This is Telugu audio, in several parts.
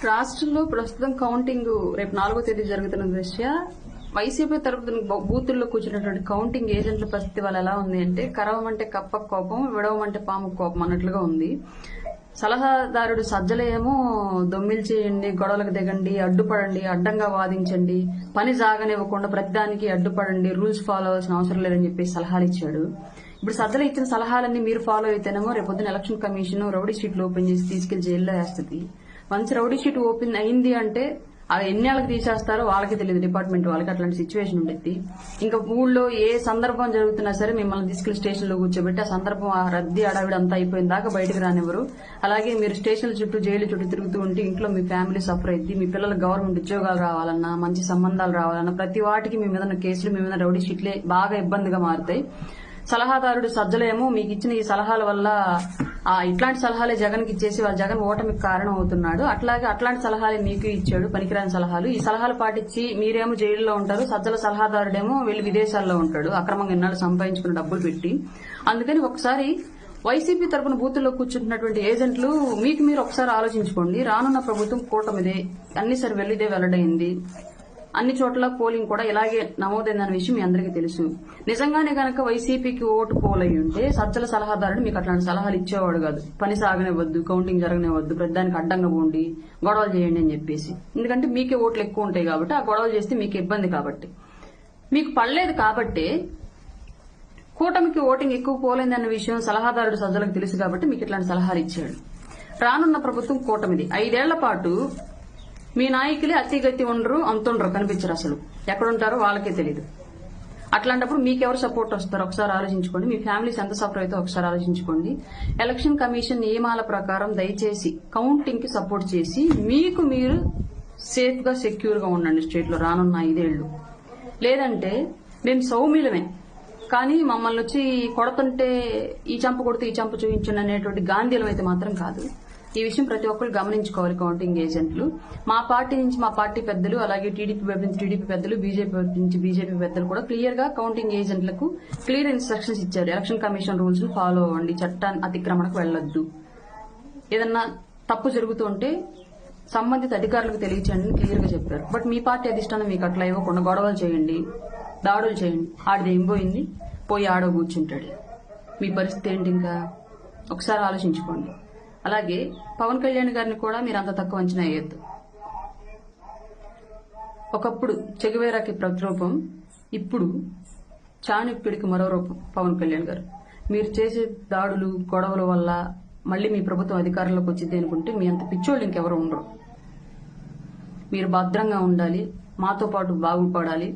రాష్ట్రంలో ప్రస్తుతం కౌంటింగ్ రేపు 4వ తేదీ జరుగుతున్న దృష్ట్యా వైసీపీ తరపున బూతుల్లో కూర్చున్నటువంటి కౌంటింగ్ ఏజెంట్ల పరిస్థితి వాళ్ళు ఎలా ఉంది అంటే కరవమంటే కప్ప కోపం, విడవమంటే పాము కోపం అన్నట్లుగా ఉంది. సలహాదారుడు సజ్జలేమో దొమ్మిలు చేయండి, గొడవలకు దిగండి, అడ్డుపడండి, అడ్డంగా వాదించండి, పని సాగనివ్వకుండా ప్రతిదానికి అడ్డుపడండి, రూల్స్ ఫాలో అవ్వాల్సిన అవసరం లేదని చెప్పి సలహాలు ఇచ్చాడు. ఇప్పుడు సజ్జలు ఇచ్చిన సలహాలన్నీ మీరు ఫాలో అయితేనేమో రేపొద్దున ఎలక్షన్ కమిషన్ రౌడీ షీట్లు ఓపెన్ చేసి తీసుకెళ్లి జైల్లో వేస్తుంది. వన్స్ రౌడీ షీట్ ఓపెన్ అయింది అంటే అది ఎన్నేళ్ళకి తీసేస్తారో వాళ్ళకి తెలియదు, డిపార్ట్మెంట్ వాళ్ళకి. అట్లాంటి సిచ్యువేషన్ ఉండేది. ఇంకా ఊళ్ళో ఏ సందర్భం జరుగుతున్నా సరే మిమ్మల్ని తీసుకెళ్లి స్టేషన్లో కూర్చోబెట్టి ఆ సందర్భం ఆ రద్దీ అడవిడ అంతా అయిపోయిన దాకా బయటకు రానివ్వరు. అలాగే మీరు స్టేషన్ల చుట్టూ జైలు చుట్టూ తిరుగుతూ ఉంటే ఇంట్లో మీ ఫ్యామిలీ సఫర్ అయింది. మీ పిల్లలకు గవర్నమెంట్ ఉద్యోగాలు రావాలన్నా, మంచి సంబంధాలు రావాలన్నా ప్రతి వాటికి మీ మీద కేసులు, మీ మీద రౌడీ షీట్లే బాగా ఇబ్బందిగా మారుతాయి. సలహాదారుడు సజ్జలేమో మీకు ఇచ్చిన ఈ సలహాల వల్ల ఇట్లాంటి సలహాలే జగన్ కి ఇచ్చేసి వాళ్ళ జగన్ ఓటమికి కారణం అవుతున్నాడు. అట్లాగే అట్లాంటి సలహాలే మీకు ఇచ్చాడు, పనికిరాని సలహాలు. ఈ సలహాలు పాటించి మీరేమో జైల్లో ఉంటారు, సజ్జల సలహాదారుడేమో వెళ్లి విదేశాల్లో ఉంటాడు అక్రమంగా ఎన్నాళ్ళు సంపాదించుకున్న డబ్బులు పెట్టి. అందుకని ఒకసారి వైసీపీ తరపున బూతుల్లో కూర్చుంటున్నటువంటి ఏజెంట్లు మీకు మీరు ఒకసారి ఆలోచించుకోండి. రానున్న ప్రభుత్వం కూటమిదే, అన్ని సరి వెళ్లిదే వెల్లడైంది. అన్ని చోట్ల పోలింగ్ కూడా ఇలాగే నమోదైందన్న విషయం మీ అందరికీ తెలుసు. నిజంగానే గనక వైసీపీకి ఓటు పోల్ అయి ఉంటే సజ్జల సలహాదారుడు మీకు అట్లాంటి సలహాలు ఇచ్చేవాడు కాదు. పని సాగనివ్వద్దు, కౌంటింగ్ జరగనివ్వద్దు, ప్రతిదానికి అడ్డంగా పోండి, గొడవలు చేయండి అని చెప్పేసి. ఎందుకంటే మీకే ఓట్లు ఎక్కువ ఉంటాయి కాబట్టి, ఆ గొడవలు చేస్తే మీకు ఇబ్బంది కాబట్టి. మీకు పడలేదు కాబట్టి కూటమికి ఓటింగ్ ఎక్కువ పోలేదన్న విషయం సలహాదారుడు సజ్జలకు తెలుసు కాబట్టి మీకు ఇట్లాంటి సలహాలు ఇచ్చాడు. రానున్న ప్రభుత్వం కూటమిది. 5 ఏళ్ల పాటు మీ నాయకులే అతిగతి ఉండరు, అంతుండరు, కనిపించరు. అసలు ఎక్కడుంటారో వాళ్ళకే తెలియదు. అట్లాంటప్పుడు మీకెవరు సపోర్ట్ వస్తారో ఒకసారి ఆలోచించుకోండి. మీ ఫ్యామిలీస్ ఎంత సఫర్ అయితే ఒకసారి ఆలోచించుకోండి. ఎలక్షన్ కమిషన్ నియమాల ప్రకారం దయచేసి కౌంటింగ్ కి సపోర్ట్ చేసి మీకు మీరు సేఫ్ గా సెక్యూర్ గా ఉండండి స్టేట్ లో రానున్న 5 ఏళ్లు. లేదంటే మేము సౌమ్యులమే కానీ మమ్మల్ని వచ్చి కొడుతుంటే ఈ చంప కొడితే ఈ చంప చూపించండి అనేటువంటి గాంధీలం అయితే మాత్రం కాదు. ఈ విషయం ప్రతి ఒక్కరు గమనించుకోవాలి. కౌంటింగ్ ఏజెంట్లు మా పార్టీ నుంచి మా పార్టీ పెద్దలు, అలాగే టీడీపీ వైపు నుంచి టీడీపీ పెద్దలు, బీజేపీ వైపు నుంచి బీజేపీ పెద్దలు కూడా క్లియర్ గా కౌంటింగ్ ఏజెంట్లకు క్లియర్ ఇన్స్ట్రక్షన్స్ ఇచ్చారు. ఎలక్షన్ కమిషన్ రూల్స్ ను ఫాలో అవ్వండి, చట్టాన్ని అతిక్రమణకు వెళ్లొద్దు, ఏదన్నా తప్పు జరుగుతుంటే సంబంధిత అధికారులకు తెలియచేయండి క్లియర్ గా చెప్పారు. బట్ మీ పార్టీ అధిష్టానం మీకు అట్లా ఇవ్వకుండా గొడవలు చేయండి, దాడులు చేయండి. ఆడిది ఏం పోయింది, పోయి ఆడో కూర్చుంటాడు. మీ పరిస్థితి ఏంటి? ఇంకా ఒకసారి ఆలోచించుకోండి. అలాగే పవన్ కళ్యాణ్ గారిని కూడా మీరు అంత తక్కువ అంచనా వేయద్దు. ఒకప్పుడు చెగువేరాకి ప్రతిరూపం, ఇప్పుడు చాణక్యుడికి మరో రూపం పవన్ కళ్యాణ్ గారు. మీరు చేసే దాడులు, గొడవల వల్ల మళ్లీ మీ ప్రభుత్వం అధికారంలోకి వచ్చింది అనుకుంటే మీ అంత పిచ్చోళ్ళు ఇంకెవరు ఉండరు. మీరు భద్రంగా ఉండాలి, మాతో పాటు బాగుపడాలి.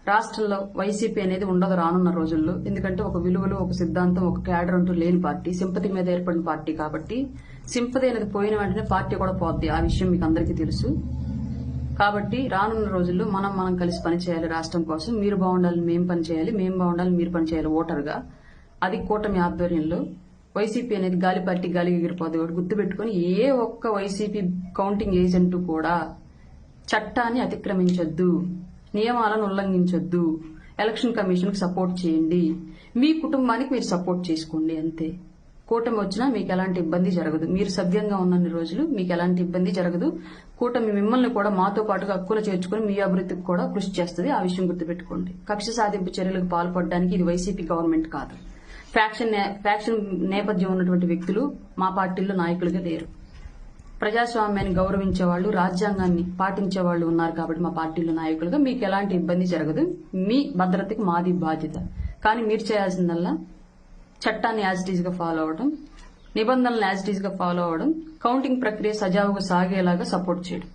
రాష్ట్రంలో వైసీపీ అనేది ఉండదు రానున్న రోజుల్లో. ఎందుకంటే ఒక విలువలు, ఒక సిద్ధాంతం, ఒక క్యాడర్ అంటూ లేని పార్టీ, సింపతి మీద ఏర్పడిన పార్టీ కాబట్టి సింపతి అనేది పోయిన వెంటనే పార్టీ కూడా పోద్ది. ఆ విషయం మీకు అందరికీ తెలుసు. కాబట్టి రానున్న రోజుల్లో మనం కలిసి పనిచేయాలి రాష్ట్రం కోసం. మీరు బాగుండాలి, మేము పనిచేయాలి, మేము బాగుండాలి, మీరు పనిచేయాలి ఓటర్గా. అది కూటమి ఆధ్వర్యంలో. వైసీపీ అనేది గాలి పార్టీ, గాలికి ఎగిరిపోదు. గుర్తుపెట్టుకుని ఏ ఒక్క వైసీపీ కౌంటింగ్ ఏజెంట్ కూడా చట్టాన్ని అతిక్రమించొద్దు, నియమాలను ఉల్లంఘించొద్దు. ఎలక్షన్ కమిషన్ కి సపోర్ట్ చేయండి, మీ కుటుంబానికి మీరు సపోర్ట్ చేసుకోండి. అంతే. కూటమి వచ్చినా మీకు ఎలాంటి ఇబ్బంది జరగదు. మీరు సభ్యంగా ఉన్నన్ని రోజులు మీకు ఎలాంటి ఇబ్బంది జరగదు. కూటమి మిమ్మల్ని కూడా మాతో పాటుగా హక్కులు చేర్చుకుని మీ అభివృద్ధికి కూడా కృషి చేస్తుంది. ఆ విషయం గుర్తుపెట్టుకోండి. కక్ష సాధింపు చర్యలకు పాల్పడడానికి ఇది వైసీపీ గవర్నమెంట్ కాదు. ఫ్యాక్షన్ నేపథ్యం ఉన్నటువంటి వ్యక్తులు మా పార్టీల్లో నాయకులుగా లేరు. ప్రజాస్వామ్యాన్ని గౌరవించే వాళ్ళు, రాజ్యాంగాన్ని పాటించే వాళ్ళు ఉన్నారు కాబట్టి మా పార్టీలో నాయకులుగా మీకు ఎలాంటి ఇబ్బంది జరగదు. మీ భద్రతకి మాది బాధ్యత. కానీ మీరు చేయాల్సిందల్లా చట్టాన్ని యాజ్ ఇట్ ఈజ్ గా ఫాలో అవడం, నిబంధనలను యాజ్ ఇట్ ఈజ్ గా ఫాలో అవడం, కౌంటింగ్ ప్రక్రియ సజావుగా సాగేలాగా సపోర్ట్ చేయడం.